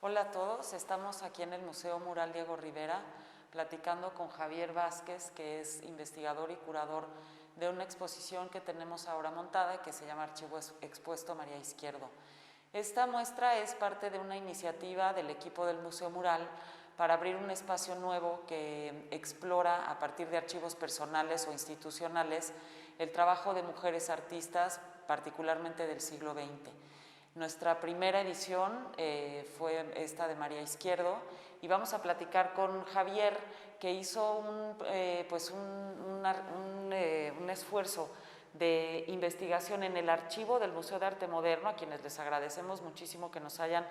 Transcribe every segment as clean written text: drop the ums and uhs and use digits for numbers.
Hola a todos, estamos aquí en el Museo Mural Diego Rivera platicando con Javier Vázquez, que es investigador y curador de una exposición que tenemos ahora montada que se llama Archivo Expuesto María Izquierdo. Esta muestra es parte de una iniciativa del equipo del Museo Mural para abrir un espacio nuevo que explora a partir de archivos personales o institucionales el trabajo de mujeres artistas, particularmente del siglo XX. Nuestra primera edición fue esta de María Izquierdo y vamos a platicar con Javier, que hizo un esfuerzo de investigación en el archivo del Museo de Arte Moderno, a quienes les agradecemos muchísimo que nos hayan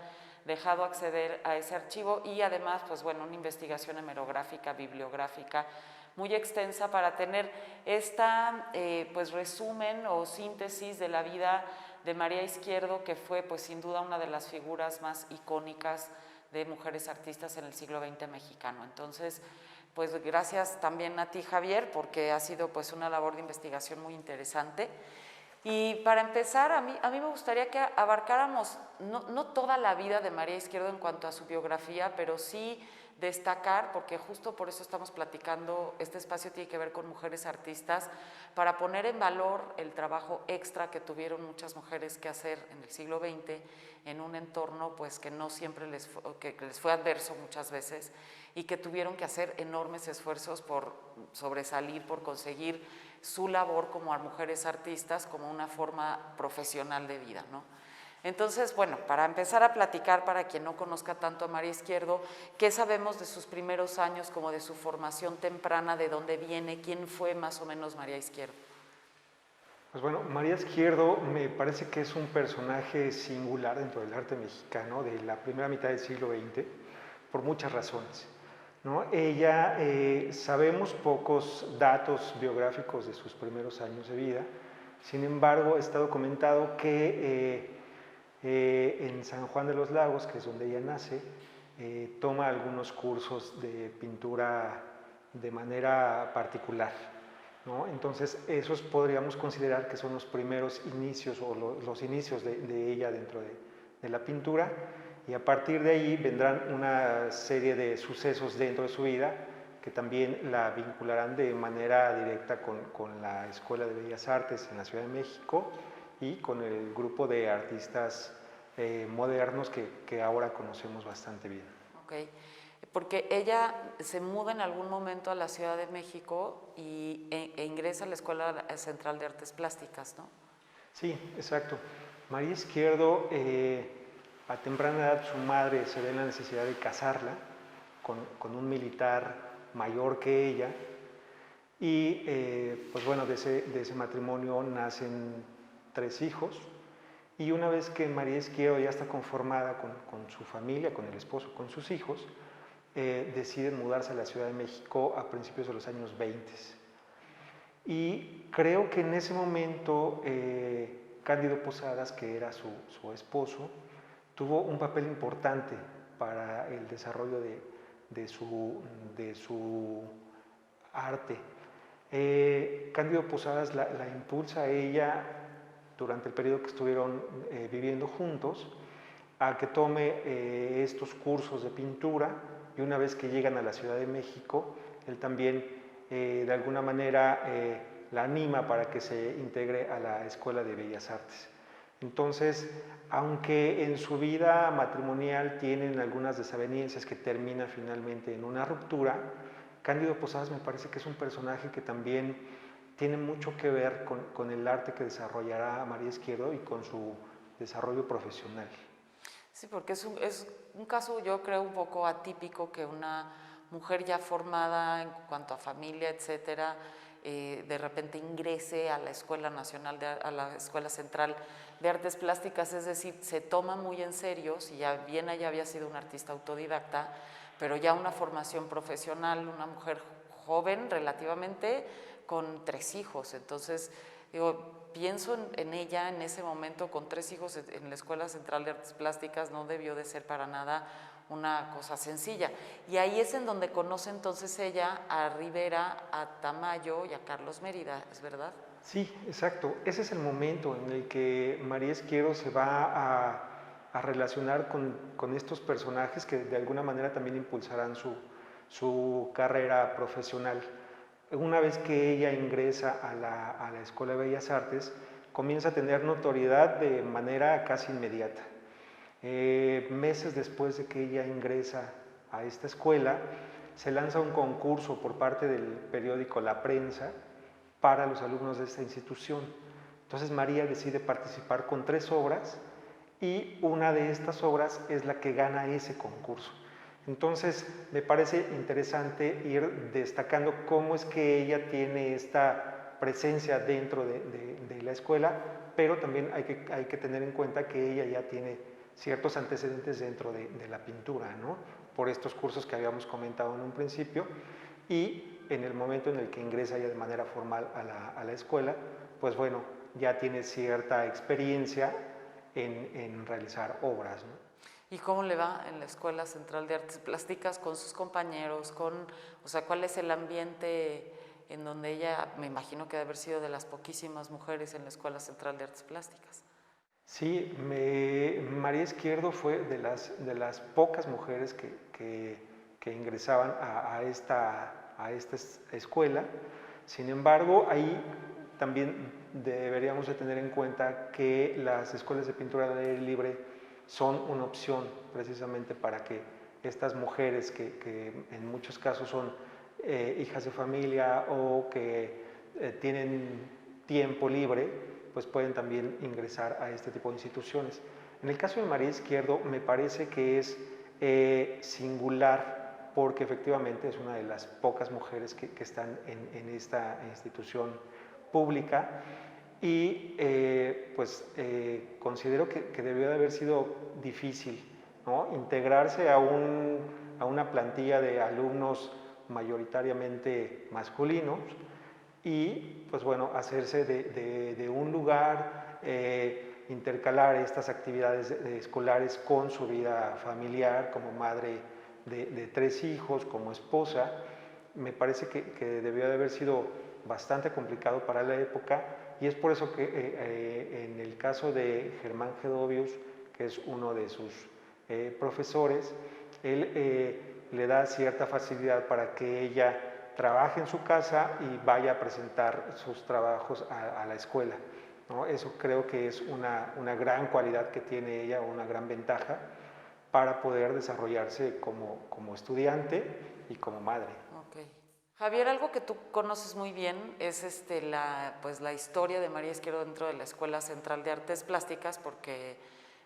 dejado acceder a ese archivo, y además, pues bueno, una investigación hemerográfica, bibliográfica muy extensa para tener esta resumen o síntesis de la vida de María Izquierdo, que fue pues sin duda una de las figuras más icónicas de mujeres artistas en el siglo XX mexicano. Entonces, pues gracias también a ti, Javier, porque ha sido pues una labor de investigación muy interesante. Y para empezar, a mí me gustaría que abarcáramos no toda la vida de María Izquierdo en cuanto a su biografía, pero sí destacar, porque justo por eso estamos platicando, este espacio tiene que ver con mujeres artistas, para poner en valor el trabajo extra que tuvieron muchas mujeres que hacer en el siglo XX en un entorno pues que no siempre les fue adverso muchas veces, y que tuvieron que hacer enormes esfuerzos por sobresalir, por conseguir su labor como mujeres artistas como una forma profesional de vida, ¿no? Entonces, bueno, para empezar a platicar, para quien no conozca tanto a María Izquierdo, ¿qué sabemos de sus primeros años, como de su formación temprana, de dónde viene, quién fue más o menos María Izquierdo? Pues bueno, María Izquierdo me parece que es un personaje singular dentro del arte mexicano de la primera mitad del siglo XX, por muchas razones, ¿no? Ella, sabemos pocos datos biográficos de sus primeros años de vida, sin embargo está documentado que en San Juan de los Lagos, que es donde ella nace, toma algunos cursos de pintura de manera particular, ¿no? Entonces, esos podríamos considerar que son los primeros inicios o los inicios de ella dentro de la pintura, y a partir de ahí vendrán una serie de sucesos dentro de su vida que también la vincularán de manera directa con la Escuela de Bellas Artes en la Ciudad de México y con el grupo de artistas modernos que ahora conocemos bastante bien. Ok, porque ella se muda en algún momento a la Ciudad de México e ingresa a la Escuela Central de Artes Plásticas, ¿no? Sí, exacto. María Izquierdo, a temprana edad su madre se ve en la necesidad de casarla con un militar mayor que ella, y pues bueno, de ese matrimonio nacen 3 hijos, y una vez que María Izquierdo ya está conformada con su familia, con el esposo, con sus hijos, deciden mudarse a la Ciudad de México a principios de los años 20. Y creo que en ese momento Cándido Posadas, que era su esposo, tuvo un papel importante para el desarrollo de su arte. Cándido Posadas la impulsa a ella durante el periodo que estuvieron viviendo juntos a que tome estos cursos de pintura, y una vez que llegan a la Ciudad de México, él también de alguna manera la anima para que se integre a la Escuela de Bellas Artes. Entonces, aunque en su vida matrimonial tienen algunas desavenencias que terminan finalmente en una ruptura, Cándido Posadas me parece que es un personaje que también tiene mucho que ver con el arte que desarrollará María Izquierdo y con su desarrollo profesional. Sí, porque es un caso, yo creo, un poco atípico que una mujer ya formada en cuanto a familia, etcétera, de repente ingrese a la Escuela Nacional, a la Escuela Central de Artes Plásticas, es decir, se toma muy en serio, si ya bien ella había sido una artista autodidacta, pero ya una formación profesional, una mujer joven relativamente, con 3 hijos, entonces, digo, pienso en ella en ese momento con 3 hijos en la Escuela Central de Artes Plásticas, no debió de ser para nada una cosa sencilla. Y ahí es en donde conoce entonces ella a Rivera, a Tamayo y a Carlos Mérida, ¿es verdad? Sí, exacto. Ese es el momento en el que María Izquierdo se va a relacionar con estos personajes que de alguna manera también impulsarán su carrera profesional. Una vez que ella ingresa a la Escuela de Bellas Artes, comienza a tener notoriedad de manera casi inmediata. Meses después de que ella ingresa a esta escuela, se lanza un concurso por parte del periódico La Prensa para los alumnos de esta institución. Entonces María decide participar con 3 obras y una de estas obras es la que gana ese concurso. Entonces me parece interesante ir destacando cómo es que ella tiene esta presencia dentro de la escuela, pero también hay que tener en cuenta que ella ya tiene ciertos antecedentes dentro de la pintura, ¿no? Por estos cursos que habíamos comentado en un principio, y en el momento en el que ingresa ya de manera formal a la escuela, pues bueno, ya tiene cierta experiencia en realizar obras, ¿no? ¿Y cómo le va en la Escuela Central de Artes Plásticas con sus compañeros? O sea, ¿cuál es el ambiente en donde ella, me imagino que debe haber sido de las poquísimas mujeres en la Escuela Central de Artes Plásticas? Sí, María Izquierdo fue de las pocas mujeres que ingresaban a esta escuela. Sin embargo, ahí también deberíamos de tener en cuenta que las escuelas de pintura al aire libre son una opción precisamente para que estas mujeres que en muchos casos son hijas de familia o que tienen tiempo libre, pues pueden también ingresar a este tipo de instituciones. En el caso de María Izquierdo me parece que es singular porque efectivamente es una de las pocas mujeres que están en esta institución pública y considero que debió de haber sido difícil, ¿no? Integrarse a una plantilla de alumnos mayoritariamente masculinos y pues bueno, hacerse de un lugar, intercalar estas actividades escolares con su vida familiar como madre de 3 hijos, como esposa. Me parece que debió de haber sido bastante complicado para la época y es por eso que en el caso de Germán Gedovius, que es uno de sus profesores, él le da cierta facilidad para que ella trabaje en su casa y vaya a presentar sus trabajos a la escuela, ¿no? Eso creo que es una gran cualidad que tiene ella, una gran ventaja para poder desarrollarse como estudiante y como madre. Okay. Javier, algo que tú conoces muy bien es la historia de María Izquierdo dentro de la Escuela Central de Artes Plásticas, porque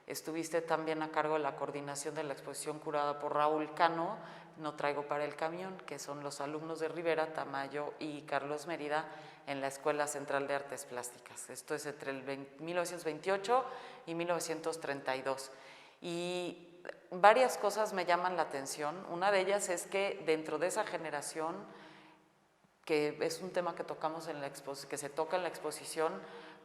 estuviste también a cargo de la coordinación de la exposición curada por Raúl Cano, No traigo para el camión, que son los alumnos de Rivera, Tamayo y Carlos Mérida en la Escuela Central de Artes Plásticas. Esto es entre el 1928 y 1932. Y varias cosas me llaman la atención. Una de ellas es que dentro de esa generación, que es un tema que tocamos que se toca en la exposición,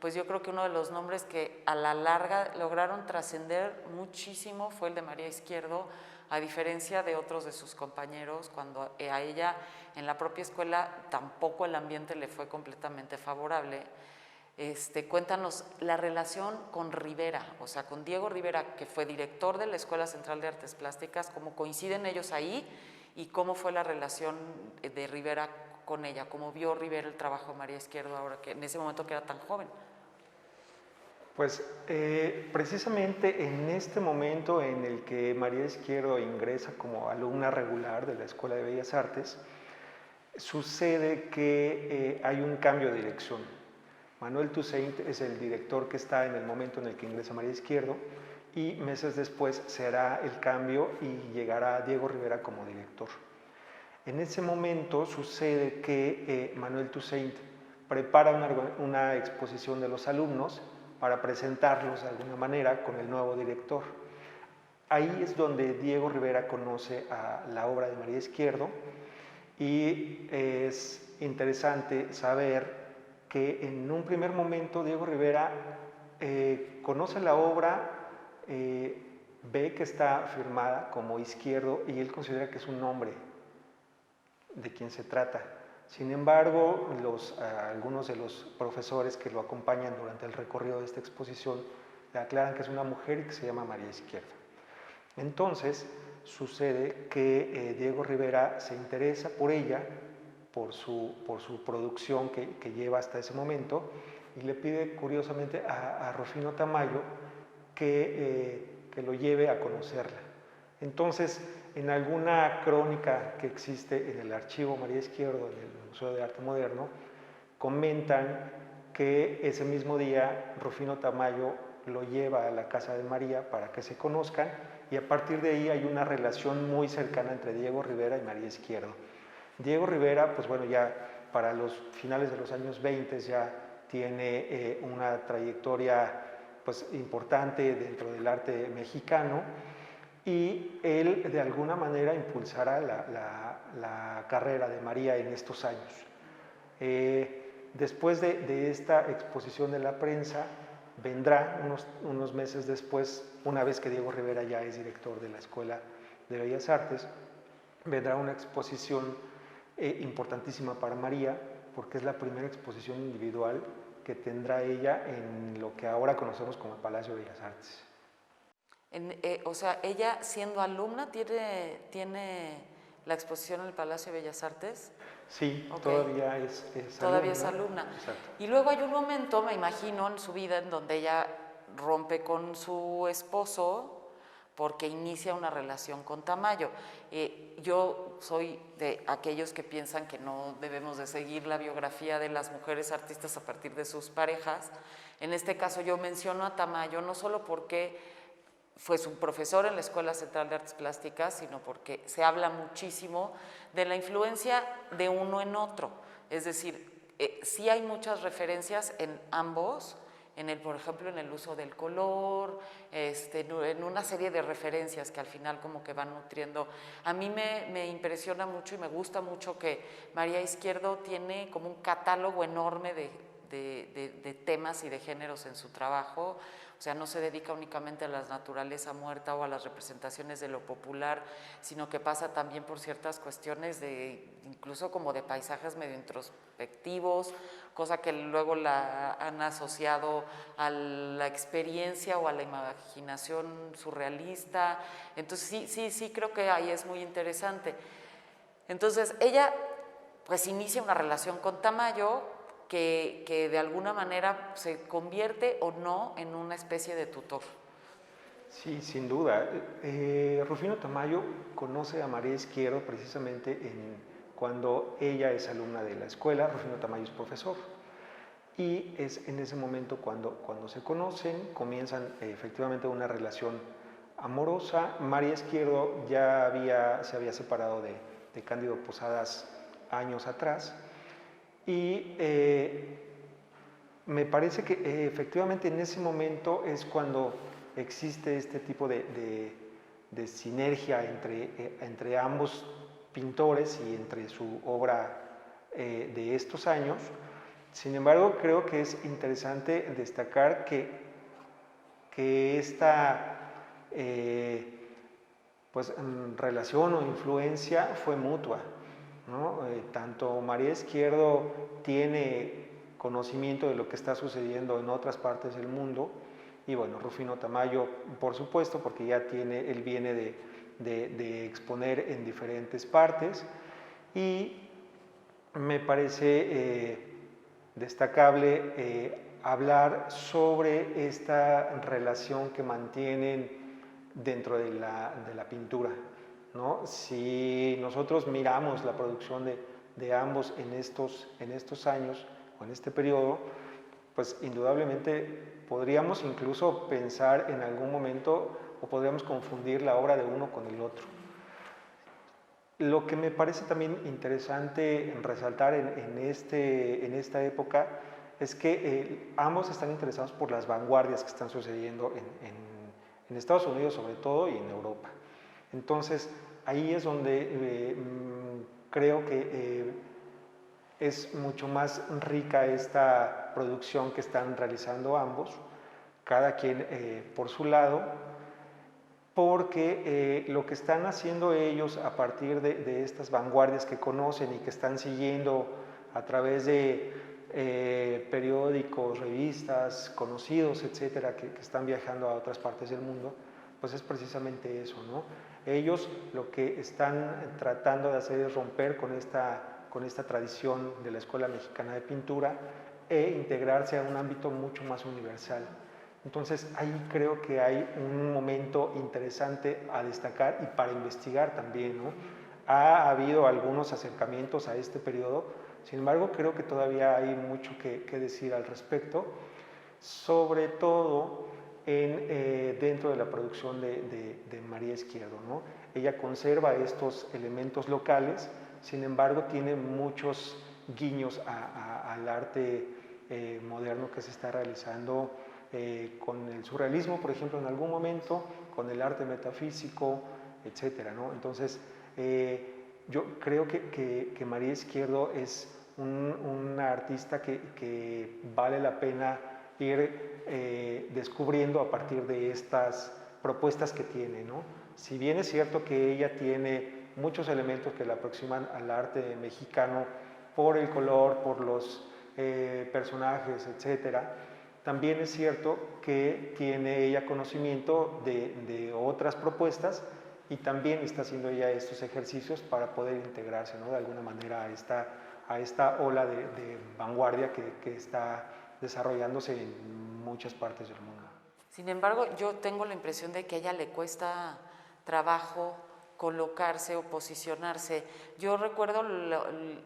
pues yo creo que uno de los nombres que a la larga lograron trascender muchísimo fue el de María Izquierdo, a diferencia de otros de sus compañeros, cuando a ella en la propia escuela tampoco el ambiente le fue completamente favorable. Cuéntanos la relación con Rivera, o sea, con Diego Rivera, que fue director de la Escuela Central de Artes Plásticas, cómo coinciden ellos ahí y cómo fue la relación de Rivera con ella, cómo vio Rivera el trabajo de María Izquierdo ahora que en ese momento que era tan joven. Pues precisamente en este momento en el que María Izquierdo ingresa como alumna regular de la Escuela de Bellas Artes, sucede que hay un cambio de dirección. Manuel Toussaint es el director que está en el momento en el que ingresa María Izquierdo y meses después se hará el cambio y llegará Diego Rivera como director. En ese momento sucede que Manuel Toussaint prepara una exposición de los alumnos para presentarlos de alguna manera con el nuevo director. Ahí es donde Diego Rivera conoce a la obra de María Izquierdo y es interesante saber que en un primer momento Diego Rivera conoce la obra, ve que está firmada como Izquierdo y él considera que es un nombre de quien se trata. Sin embargo, algunos de los profesores que lo acompañan durante el recorrido de esta exposición le aclaran que es una mujer y que se llama María Izquierdo. Entonces sucede que Diego Rivera se interesa por ella, por su producción que lleva hasta ese momento, y le pide curiosamente a Rufino Tamayo que lo lleve a conocerla. Entonces, en alguna crónica que existe en el archivo María Izquierdo, en el Museo de Arte Moderno, comentan que ese mismo día Rufino Tamayo lo lleva a la casa de María para que se conozcan, y a partir de ahí hay una relación muy cercana entre Diego Rivera y María Izquierdo. Diego Rivera, pues bueno, ya para los finales de los años 20 ya tiene una trayectoria pues importante dentro del arte mexicano, y él de alguna manera impulsará la carrera de María en estos años. Después de esta exposición de la prensa, vendrá unos meses después, una vez que Diego Rivera ya es director de la Escuela de Bellas Artes, vendrá una exposición importantísima para María, porque es la primera exposición individual que tendrá ella en lo que ahora conocemos como el Palacio de Bellas Artes. O sea, ella siendo alumna tiene la exposición en el Palacio de Bellas Artes. Sí, okay. Todavía es todavía es alumna. Exacto. Y luego hay un momento, me imagino, en su vida en donde ella rompe con su esposo porque inicia una relación con Tamayo. Yo soy de aquellos que piensan que no debemos de seguir la biografía de las mujeres artistas a partir de sus parejas. En este caso yo menciono a Tamayo no solo porque fue su profesor en la Escuela Central de Artes Plásticas, sino porque se habla muchísimo de la influencia de uno en otro. Es decir, sí hay muchas referencias en ambos, por ejemplo, en el uso del color, en una serie de referencias que al final como que van nutriendo. A mí me impresiona mucho y me gusta mucho que María Izquierdo tiene como un catálogo enorme de temas y de géneros en su trabajo. O sea, no se dedica únicamente a la naturaleza muerta o a las representaciones de lo popular, sino que pasa también por ciertas cuestiones incluso como de paisajes medio introspectivos, cosa que luego la han asociado a la experiencia o a la imaginación surrealista. Entonces sí creo que ahí es muy interesante. Entonces ella pues inicia una relación con Tamayo, que de alguna manera se convierte o no en una especie de tutor. Sí, sin duda. Rufino Tamayo conoce a María Izquierdo precisamente cuando ella es alumna de la escuela. Rufino Tamayo es profesor. Y es en ese momento cuando se conocen, comienzan efectivamente una relación amorosa. María Izquierdo se había separado de Cándido Posadas años atrás. Y me parece que efectivamente en ese momento es cuando existe este tipo de sinergia entre ambos pintores y entre su obra de estos años. Sin embargo, creo que es interesante destacar que esta relación o influencia fue mutua, ¿no? Tanto María Izquierdo tiene conocimiento de lo que está sucediendo en otras partes del mundo, y bueno, Rufino Tamayo, por supuesto, porque él viene de exponer en diferentes partes, y me parece destacable hablar sobre esta relación que mantienen dentro de la pintura, ¿no? Si nosotros miramos la producción de ambos en estos años o en este periodo, pues indudablemente podríamos incluso pensar en algún momento o podríamos confundir la obra de uno con el otro. Lo que me parece también interesante resaltar en esta época es que ambos están interesados por las vanguardias que están sucediendo en Estados Unidos sobre todo y en Europa. Entonces ahí es donde creo que es mucho más rica esta producción que están realizando ambos, cada quien por su lado, porque lo que están haciendo ellos a partir de estas vanguardias que conocen y que están siguiendo a través de periódicos, revistas, conocidos, etcétera, que están viajando a otras partes del mundo, pues es precisamente eso, ¿no? Ellos lo que están tratando de hacer es romper con esta tradición de la Escuela Mexicana de Pintura e integrarse a un ámbito mucho más universal. Entonces ahí creo que hay un momento interesante a destacar y para investigar también, ¿no? Ha habido algunos acercamientos a este periodo, sin embargo creo que todavía hay mucho que decir al respecto, sobre todo dentro de la producción de María Izquierdo, ¿no? Ella conserva estos elementos locales, sin embargo tiene muchos guiños al arte moderno que se está realizando con el surrealismo, por ejemplo, en algún momento, con el arte metafísico, etcétera, ¿no? Entonces, yo creo que María Izquierdo es una artista que vale la pena ir descubriendo a partir de estas propuestas que tiene, ¿no? Si bien es cierto que ella tiene muchos elementos que la aproximan al arte mexicano por el color, por los personajes, etcétera, también es cierto que tiene ella conocimiento de otras propuestas y también está haciendo ella estos ejercicios para poder integrarse, ¿no? De alguna manera a esta ola de vanguardia que está desarrollándose en muchas partes del mundo. Sin embargo, yo tengo la impresión de que a ella le cuesta trabajo colocarse o posicionarse. Yo recuerdo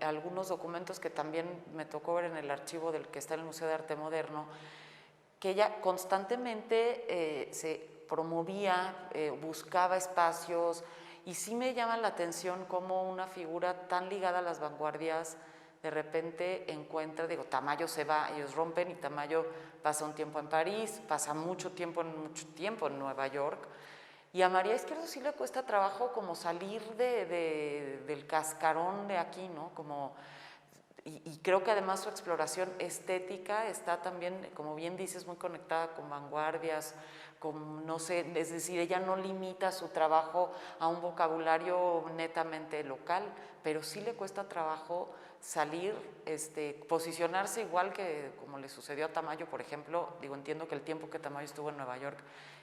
algunos documentos que también me tocó ver en el archivo del que está en el Museo de Arte Moderno, que ella constantemente se promovía, buscaba espacios, y sí me llama la atención cómo una figura tan ligada a las vanguardias de repente encuentra, digo, Tamayo se va, ellos rompen y Tamayo pasa un tiempo en París, pasa mucho tiempo en Nueva York, y a María Izquierdo sí le cuesta trabajo como salir del cascarón de aquí, ¿no? Como, y creo que además su exploración estética está también, como bien dices, muy conectada con vanguardias, con, no sé, es decir, ella no limita su trabajo a un vocabulario netamente local, pero sí le cuesta trabajo salir, posicionarse igual que como le sucedió a Tamayo, por ejemplo. Digo, entiendo que el tiempo que Tamayo estuvo en Nueva York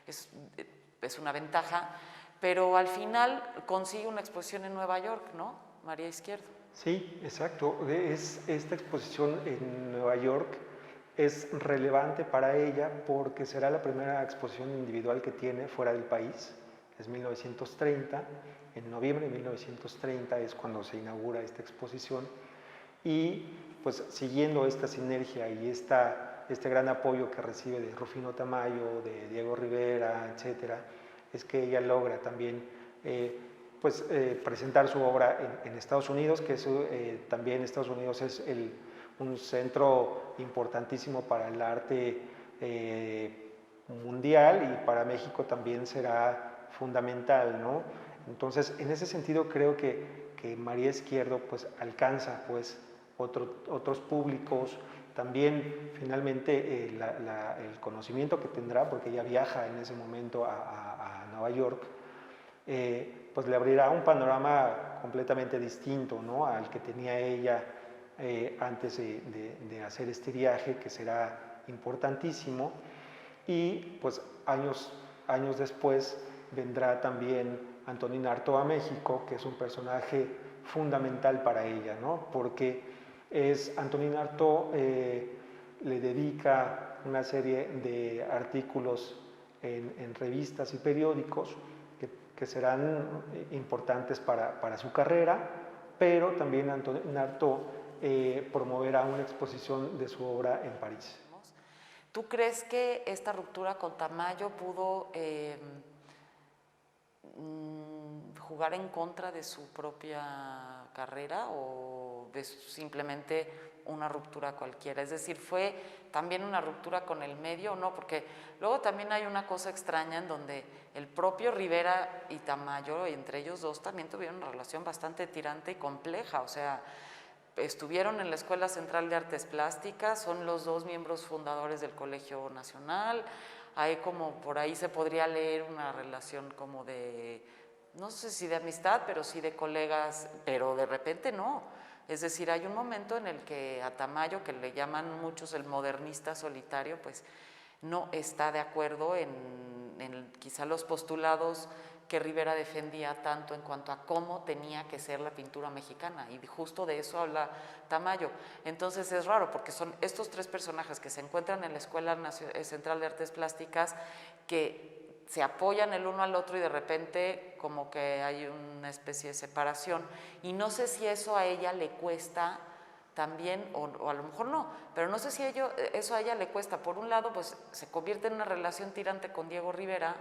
es una ventaja, pero al final consigue una exposición en Nueva York, ¿no? María Izquierdo. Sí, exacto. Esta exposición en Nueva York es relevante para ella porque será la primera exposición individual que tiene fuera del país. Es 1930, en noviembre de 1930 es cuando se inaugura esta exposición y pues siguiendo esta sinergia y este gran apoyo que recibe de Rufino Tamayo, de Diego Rivera, etcétera, es que ella logra también presentar su obra en Estados Unidos, que también Estados Unidos es un centro importantísimo para el arte mundial y para México también será fundamental, ¿no? Entonces, en ese sentido creo que María Izquierdo pues alcanza pues otros públicos, también finalmente el conocimiento que tendrá, porque ella viaja en ese momento a Nueva York, pues le abrirá un panorama completamente distinto, ¿no? Al que tenía ella antes de hacer este viaje, que será importantísimo. Y pues años después vendrá también Antonín Artaud a México, que es un personaje fundamental para ella, ¿no? Porque Antonín Artaud le dedica una serie de artículos en revistas y periódicos que serán importantes para su carrera, pero también Antonín Artaud promoverá una exposición de su obra en París. ¿Tú crees que esta ruptura con Tamayo pudo jugar en contra de su propia carrera o es simplemente una ruptura cualquiera? Es decir, ¿fue también una ruptura con el medio o no? Porque luego también hay una cosa extraña en donde el propio Rivera y Tamayo, entre ellos dos, también tuvieron una relación bastante tirante y compleja, o sea, estuvieron en la Escuela Central de Artes Plásticas, son los dos miembros fundadores del Colegio Nacional, hay como por ahí se podría leer una relación como de, no sé si de amistad, pero sí de colegas, pero de repente no. Es decir, hay un momento en el que a Tamayo, que le llaman muchos el modernista solitario, pues no está de acuerdo en quizá los postulados que Rivera defendía tanto en cuanto a cómo tenía que ser la pintura mexicana, y justo de eso habla Tamayo. Entonces es raro porque son estos tres personajes que se encuentran en la Escuela Central de Artes Plásticas, que se apoyan el uno al otro y de repente como que hay una especie de separación, y no sé si eso a ella le cuesta también, o a lo mejor no, pero no sé si eso a ella le cuesta. Por un lado, pues se convierte en una relación tirante con Diego Rivera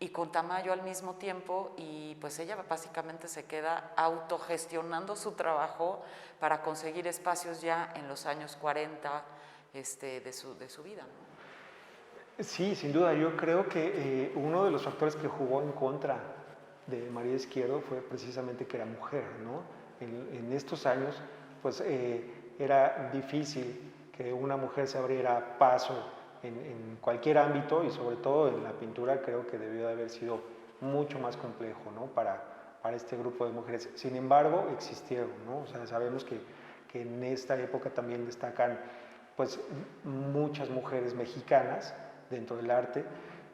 y con Tamayo al mismo tiempo, y pues ella básicamente se queda autogestionando su trabajo para conseguir espacios ya en los años 40 de su vida, ¿no? Sí, sin duda. Yo creo que uno de los factores que jugó en contra de María Izquierdo fue precisamente que era mujer, ¿no? En estos años, pues era difícil que una mujer se abriera paso en cualquier ámbito, y sobre todo en la pintura creo que debió de haber sido mucho más complejo, ¿no? Para este grupo de mujeres. Sin embargo, existieron, ¿no? O sea, sabemos que en esta época también destacan pues muchas mujeres mexicanas dentro del arte,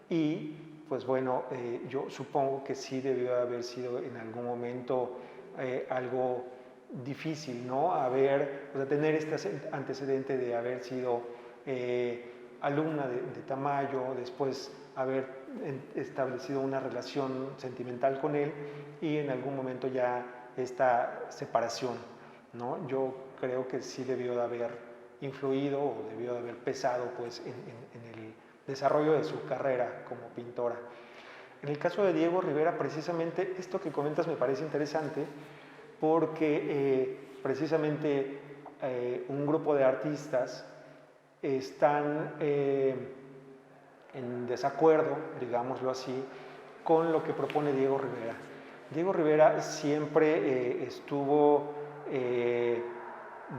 y pues bueno, yo supongo que sí debió haber sido en algún momento algo difícil, ¿no? O sea, tener este antecedente de haber sido alumna de Tamayo, después haber establecido una relación sentimental con él, y en algún momento ya esta separación, ¿no? Yo creo que sí debió de haber influido o debió de haber pesado pues en el desarrollo de su carrera como pintora. En el caso de Diego Rivera, precisamente esto que comentas me parece interesante, porque precisamente un grupo de artistas están en desacuerdo, digámoslo así, con lo que propone Diego Rivera. Diego Rivera siempre estuvo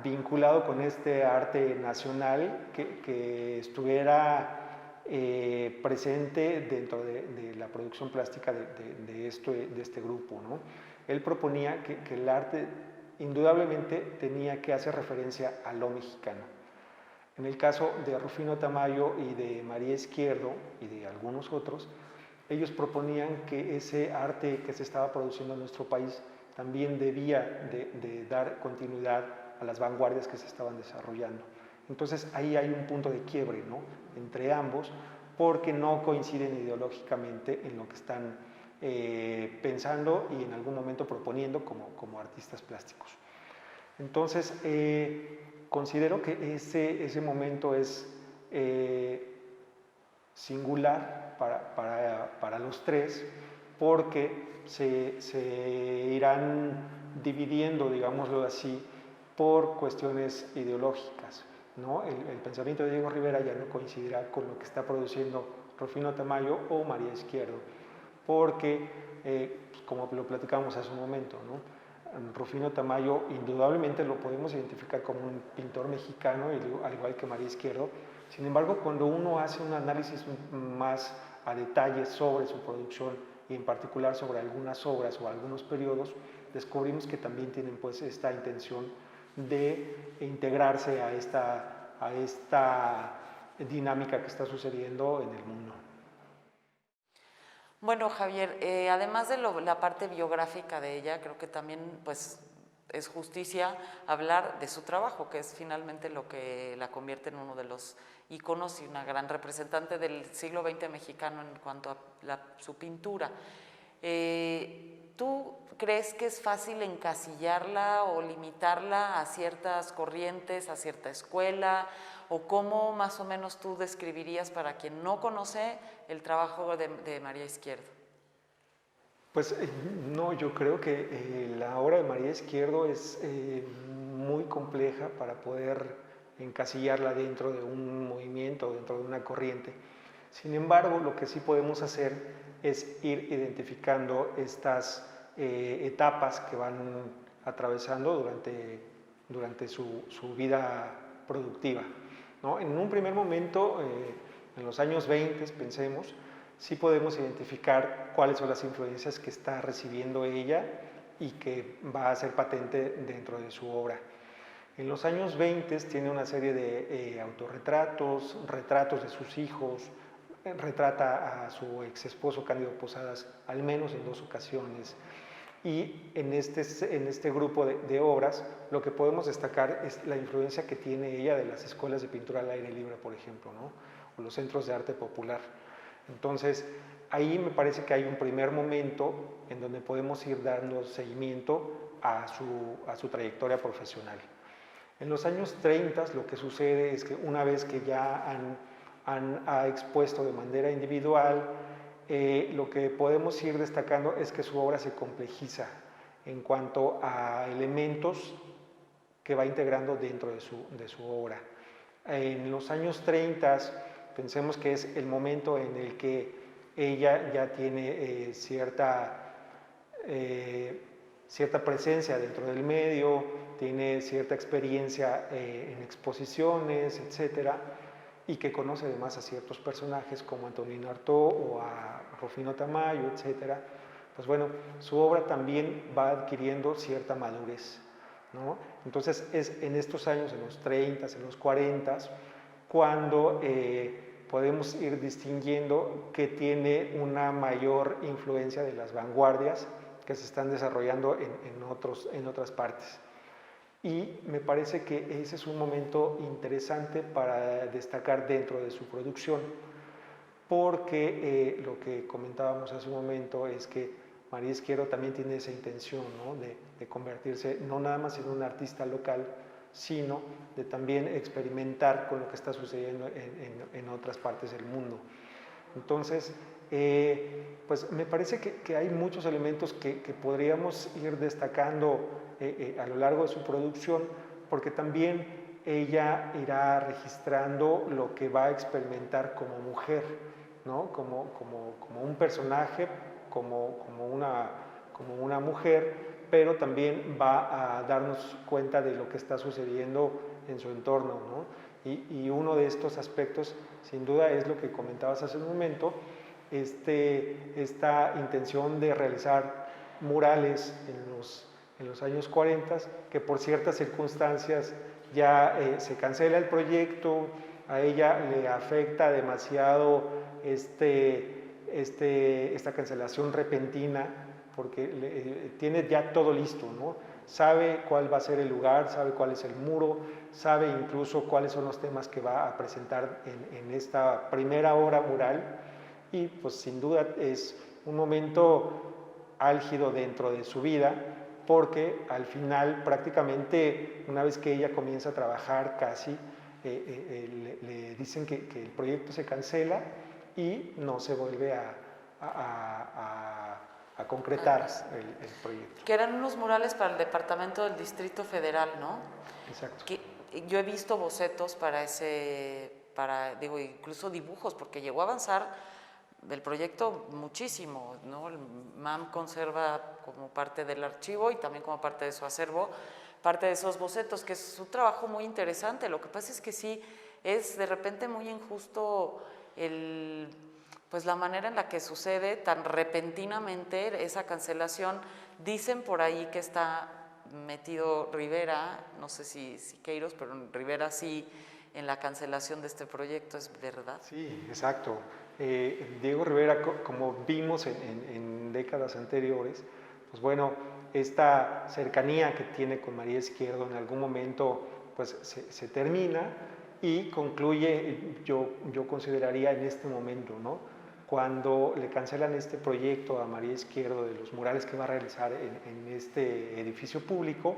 vinculado con este arte nacional que estuviera presente dentro de la producción plástica de este grupo, ¿no? Él proponía que el arte indudablemente tenía que hacer referencia a lo mexicano. En el caso de Rufino Tamayo y de María Izquierdo y de algunos otros, ellos proponían que ese arte que se estaba produciendo en nuestro país también debía de dar continuidad a las vanguardias que se estaban desarrollando. Entonces ahí hay un punto de quiebre, ¿no?, entre ambos, porque no coinciden ideológicamente en lo que están pensando y en algún momento proponiendo como artistas plásticos. Entonces considero que ese momento es singular para los tres, porque se irán dividiendo, digámoslo así, por cuestiones ideológicas, ¿no? El pensamiento de Diego Rivera ya no coincidirá con lo que está produciendo Rufino Tamayo o María Izquierdo, porque, como lo platicamos hace un momento, ¿no?, Rufino Tamayo indudablemente lo podemos identificar como un pintor mexicano, al igual que María Izquierdo. Sin embargo, cuando uno hace un análisis más a detalle sobre su producción, y en particular sobre algunas obras o algunos periodos, descubrimos que también tienen pues esta intención de integrarse a esta dinámica que está sucediendo en el mundo. Bueno, Javier, además de la parte biográfica de ella, creo que también pues es justicia hablar de su trabajo, que es finalmente lo que la convierte en uno de los íconos y una gran representante del siglo XX mexicano en cuanto a su pintura. ¿Tú crees que es fácil encasillarla o limitarla a ciertas corrientes, a cierta escuela? ¿O cómo más o menos tú describirías, para quien no conoce, el trabajo de María Izquierdo? Pues no, yo creo que la obra de María Izquierdo es muy compleja para poder encasillarla dentro de un movimiento, dentro de una corriente. Sin embargo, lo que sí podemos hacer es ir identificando estas etapas que van atravesando durante su vida productiva, ¿no? En un primer momento, en los años 20, pensemos, sí podemos identificar cuáles son las influencias que está recibiendo ella y que va a ser patente dentro de su obra. En los años 20 tiene una serie de autorretratos, retratos de sus hijos, retrata a su ex esposo Cándido Posadas al menos en 2 ocasiones. Y en este grupo de obras lo que podemos destacar es la influencia que tiene ella de las escuelas de pintura al aire libre, por ejemplo, ¿no? O los centros de arte popular. Entonces, ahí me parece que hay un primer momento en donde podemos ir dando seguimiento a su trayectoria profesional. En los años 30 lo que sucede es que una vez que ya ha expuesto de manera individual, lo que podemos ir destacando es que su obra se complejiza en cuanto a elementos que va integrando dentro de su obra. En los años 30 pensemos que es el momento en el que ella ya tiene cierta presencia dentro del medio, tiene cierta experiencia en exposiciones, etcétera, y que conoce además a ciertos personajes como Antonino Artaud o a Rufino Tamayo, etcétera. Pues bueno, su obra también va adquiriendo cierta madurez, ¿no? Entonces es en estos años, en los 30, en los 40, cuando podemos ir distinguiendo que tiene una mayor influencia de las vanguardias que se están desarrollando en otras partes. Y me parece que ese es un momento interesante para destacar dentro de su producción, porque lo que comentábamos hace un momento es que María Izquierdo también tiene esa intención, ¿no? de convertirse no nada más en un artista local, sino de también experimentar con lo que está sucediendo en otras partes del mundo. Entonces, pues me parece que hay muchos elementos que podríamos ir destacando a lo largo de su producción, porque también ella irá registrando lo que va a experimentar como mujer, ¿no? como un personaje, como una mujer, pero también va a darnos cuenta de lo que está sucediendo en su entorno, ¿no? Y uno de estos aspectos, sin duda, es lo que comentabas hace un momento, esta intención de realizar murales en los años 40, que por ciertas circunstancias ya se cancela el proyecto, a ella le afecta demasiado esta cancelación repentina, porque tiene ya todo listo, ¿no? Sabe cuál va a ser el lugar, sabe cuál es el muro, sabe incluso cuáles son los temas que va a presentar en esta primera obra mural, y pues sin duda es un momento álgido dentro de su vida, porque al final prácticamente una vez que ella comienza a trabajar casi, le dicen que el proyecto se cancela y no se vuelve a concretar el proyecto. Que eran unos murales para el Departamento del Distrito Federal, ¿no? Exacto. Que yo he visto bocetos digo, incluso dibujos, porque llegó a avanzar el proyecto muchísimo, ¿no? El MAM conserva como parte del archivo y también como parte de su acervo, parte de esos bocetos, que es un trabajo muy interesante. Lo que pasa es que sí, es de repente muy injusto pues la manera en la que sucede tan repentinamente esa cancelación. Dicen por ahí que está metido Rivera, no sé si Siqueiros, pero Rivera sí, en la cancelación de este proyecto, ¿es verdad? Sí, exacto. Diego Rivera, como vimos en décadas anteriores, pues bueno, esta cercanía que tiene con María Izquierdo en algún momento pues se termina y concluye, yo consideraría en este momento, ¿no? Cuando le cancelan este proyecto a María Izquierdo de los murales que va a realizar en este edificio público,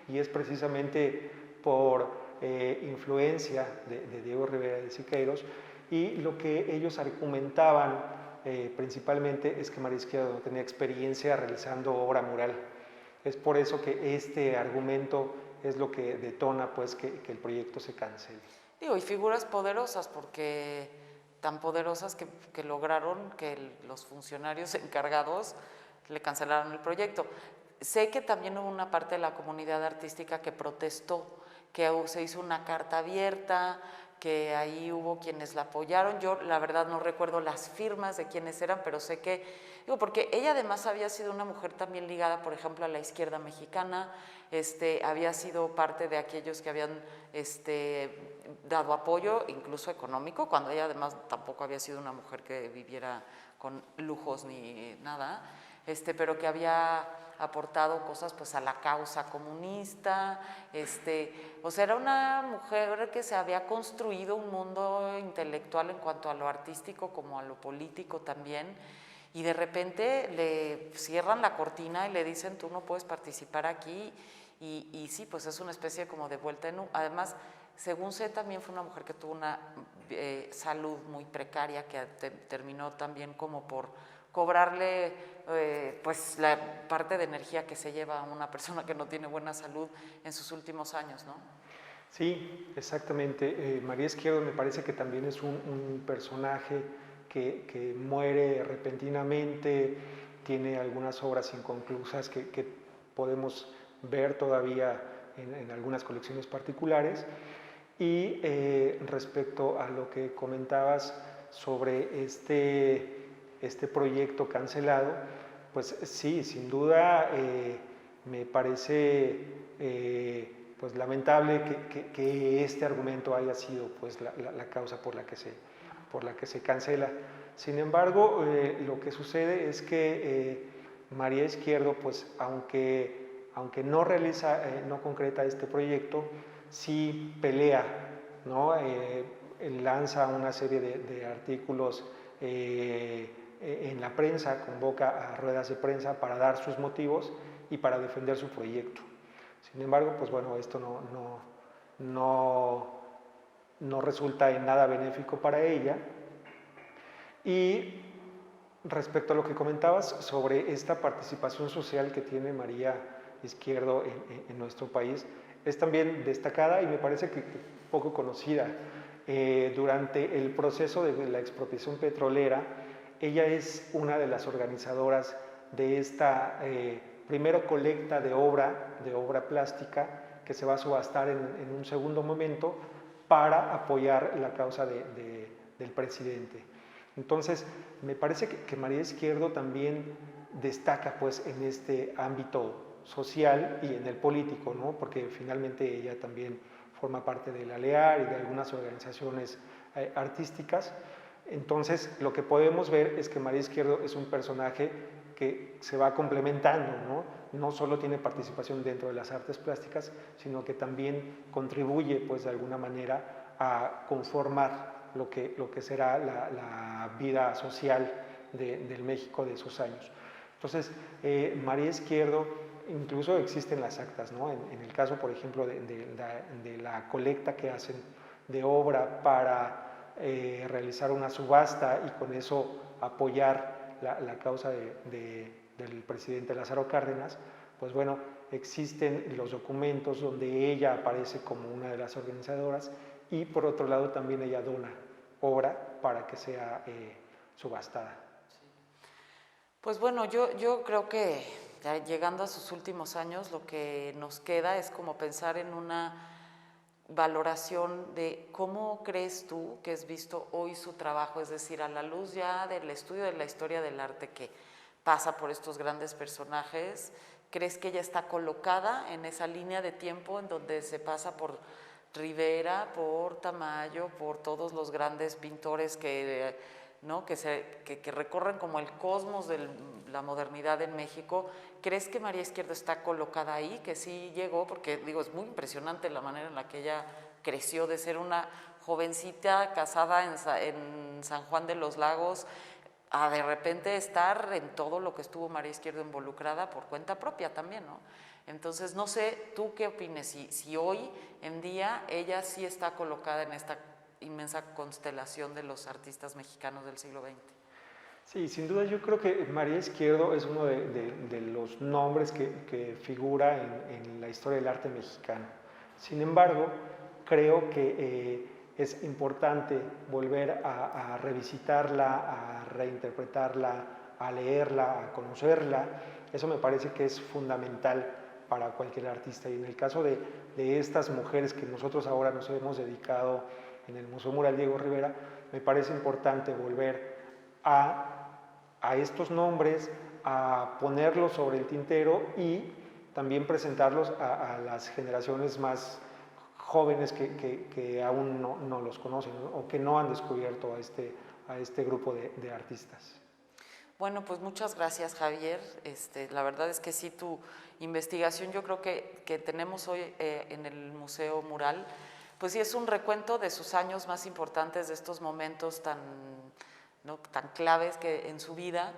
y es precisamente por influencia de Diego Rivera de Siqueiros, y lo que ellos argumentaban principalmente es que María Izquierdo no tenía experiencia realizando obra mural. Es por eso que este argumento es lo que detona pues que el proyecto se cancele. Digo, y figuras poderosas, porque tan poderosas que lograron que los funcionarios encargados le cancelaron el proyecto. Sé que también hubo una parte de la comunidad artística que protestó, que se hizo una carta abierta, que ahí hubo quienes la apoyaron. Yo la verdad no recuerdo las firmas de quienes eran, pero sé que, digo, porque ella además había sido una mujer también ligada, por ejemplo, a la izquierda mexicana, había sido parte de aquellos que habían dado apoyo, incluso económico, cuando ella además tampoco había sido una mujer que viviera con lujos ni nada, pero que había aportado cosas pues a la causa comunista, o sea, era una mujer que se había construido un mundo intelectual en cuanto a lo artístico como a lo político también, y de repente le cierran la cortina y le dicen tú no puedes participar aquí, y sí, pues es una especie como de vuelta en U. Además, según sé, también fue una mujer que tuvo una salud muy precaria, que terminó también como por cobrarle pues la parte de energía que se lleva a una persona que no tiene buena salud en sus últimos años, ¿no? Sí, exactamente. María Izquierdo me parece que también es un personaje que muere repentinamente, tiene algunas obras inconclusas que podemos ver todavía en algunas colecciones particulares. Y respecto a lo que comentabas sobre este proyecto cancelado, pues sí, sin duda me parece pues lamentable que este argumento haya sido pues la causa por la que se cancela. Sin embargo, lo que sucede es que María Izquierdo, pues aunque no realiza, no concreta este proyecto, sí pelea, ¿no? Lanza una serie de artículos en la prensa, convoca a ruedas de prensa para dar sus motivos y para defender su proyecto. Sin embargo, pues bueno, esto no resulta en nada benéfico para ella. Y respecto a lo que comentabas sobre esta participación social que tiene María Izquierdo en nuestro país, es también destacada y me parece que poco conocida. Durante el proceso de la expropiación petrolera, ella es una de las organizadoras de esta primero colecta de obra plástica que se va a subastar en un segundo momento para apoyar la causa del presidente. Entonces, me parece que María Izquierdo también destaca pues en este ámbito social y en el político, ¿no? Porque finalmente ella también forma parte de la LEAR y de algunas organizaciones artísticas. Entonces, lo que podemos ver es que María Izquierdo es un personaje que se va complementando, ¿no? No solo tiene participación dentro de las artes plásticas, sino que también contribuye, pues, de alguna manera a conformar lo que será la vida social del México de esos años. Entonces, María Izquierdo, incluso existen las actas, ¿no? En el caso, por ejemplo, de la colecta que hacen de obra para realizar una subasta y con eso apoyar la causa del presidente Lázaro Cárdenas, pues bueno, existen los documentos donde ella aparece como una de las organizadoras y por otro lado también ella dona obra para que sea subastada. Sí. Pues bueno, yo creo que ya llegando a sus últimos años lo que nos queda es como pensar en una valoración de cómo crees tú que es visto hoy su trabajo, es decir, a la luz ya del estudio de la historia del arte que pasa por estos grandes personajes, ¿crees que ella está colocada en esa línea de tiempo en donde se pasa por Rivera, por Tamayo, por todos los grandes pintores que, ¿no? que recorren como el cosmos de la modernidad en México? ¿Crees que María Izquierdo está colocada ahí? Que sí llegó, porque digo, es muy impresionante la manera en la que ella creció de ser una jovencita casada en San Juan de los Lagos a de repente estar en todo lo que estuvo María Izquierdo involucrada por cuenta propia también, ¿no? Entonces, no sé, ¿tú qué opines? Si hoy en día ella sí está colocada en esta inmensa constelación de los artistas mexicanos del siglo XX. Sí, sin duda yo creo que María Izquierdo es uno de los nombres que figura en la historia del arte mexicano. Sin embargo, creo que es importante volver a revisitarla, a reinterpretarla, a leerla, a conocerla. Eso me parece que es fundamental para cualquier artista. Y en el caso de estas mujeres que nosotros ahora nos hemos dedicado en el Museo Mural Diego Rivera, me parece importante volver a estos nombres, a ponerlos sobre el tintero y también presentarlos a las generaciones más jóvenes que aún no los conocen, ¿no? O que no han descubierto a este grupo de artistas. Bueno, pues muchas gracias, Javier. La verdad es que sí, tu investigación yo creo que tenemos hoy en el Museo Mural, pues sí es un recuento de sus años más importantes, de estos momentos ¿no?, tan claves que en su vida.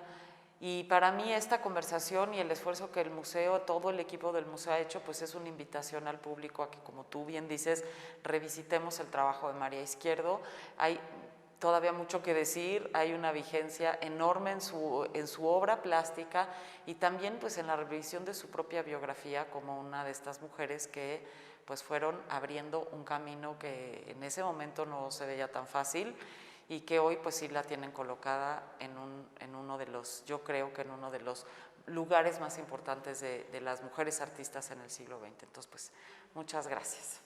Y para mí esta conversación y el esfuerzo que el museo, todo el equipo del museo ha hecho, pues es una invitación al público a que, como tú bien dices, revisitemos el trabajo de María Izquierdo. Hay todavía mucho que decir, hay una vigencia enorme en su obra plástica y también pues en la revisión de su propia biografía como una de estas mujeres que pues fueron abriendo un camino que en ese momento no se veía tan fácil y que hoy pues sí la tienen colocada en uno de los, yo creo que en uno de los lugares más importantes de las mujeres artistas en el siglo XX. Entonces pues muchas gracias.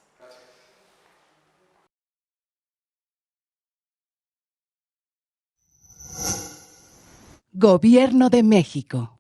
Gobierno de México.